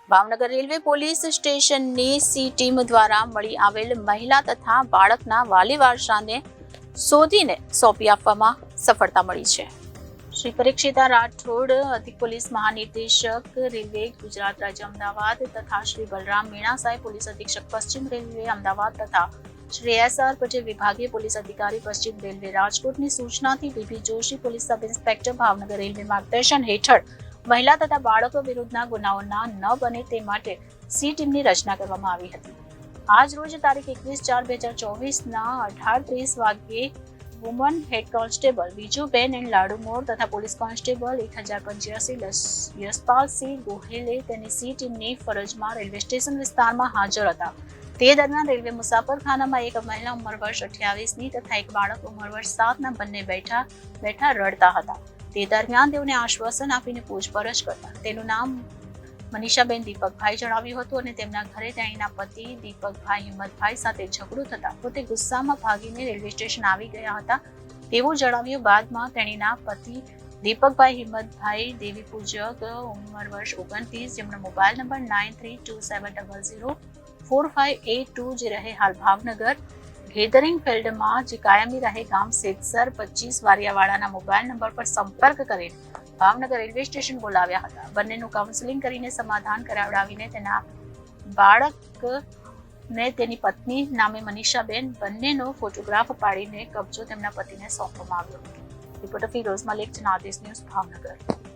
Bhavnagar railway police સ્ટેશનની C team દ્વારા મળી આવેલ મહિલા તથા બાળકના વાલી વારસાને શોધીને સોંપી આપવામાં સફળતા મળી છે. શ્રી પરીક્ષિતા રાઠોડ, અધિક પોલીસ મહાનિર્દેશક રેલવે ગુજરાત રાજ્ય અમદાવાદ તથા શ્રી બલરામ મીણા સાહેબ, પોલીસ અધિક્ષક પશ્ચિમ રેલવે અમદાવાદ તથા શ્રી એસ.આર. પટેલ, વિભાગીય પોલીસ અધિકારી પશ્ચિમ રેલવે રાજકોટની સૂચનાથી V P. Joshi, police sub inspector Bhavnagar railway માર્ગદર્શન હેઠળ મહિલા તથા બાળકો વિરુદ્ધના ગુનાઓના ન બને તે માટે સી ટીમની રચના કરવામાં આવી હતી. આજ રોજ તારીખ 21/4/2024ના 18:30 વાગ્યે woman head constable Vijuben N Ladumor તથા પોલીસ કોન્સ્ટેબલ 1085 યશપાલસિંહ ગોહેલે તેની સી ટીમની ફરજમાં રેલવે સ્ટેશન વિસ્તારમાં હાજર હતા. તે દરમિયાન રેલવે મુસાફરખાનામાં એક મહિલા ઉંમર વર્ષ 28ની તથા એક બાળક ઉંમર વર્ષ 7ના બંને બેઠા રડતા હતા. તે દરમિયાન તેઓને આશ્વાસન આપીને પૂછપરછ કરતા તેનું નામ મનીષાબેન દીપકભાઈ જણાવ્યું હતું અને તેમના ઘરે તેણીના પતિ દીપકભાઈ હિંમતભાઈ સાથે ઝઘડો થતા પોતે ગુસ્સામાં ભાગીને રેલવે સ્ટેશન આવી ગયા હતા તેવું જણાવ્યું. બાદમાં તેણીના પતિ દીપકભાઈ હિંમતભાઈ દેવી પૂજક ઉંમર વર્ષ 29, જેમનો મોબાઈલ નંબર 9327004582 જે રહે હાલ ભાવનગર ગેધરિંગ ફિલ્ડમાં, જે કાયમી રહે ગામ સેતસર 25 વારિયાવાડાના મોબાઈલ નંબર પર સંપર્ક કરીને ભાવનગર રેલવે સ્ટેશન બોલાવ્યા હતા. બંનેનું કાઉન્સેલિંગ કરીને સમાધાન કરાવડાવીને તેના બાળકને તેની પત્ની નામે મનીષાબેન બંનેનો ફોટોગ્રાફ પાડીને કબજો તેમના પતિને સોંપવામાં આવ્યો હતો. Reporter Firoz Malik, Janadesh news, Bhavnagar.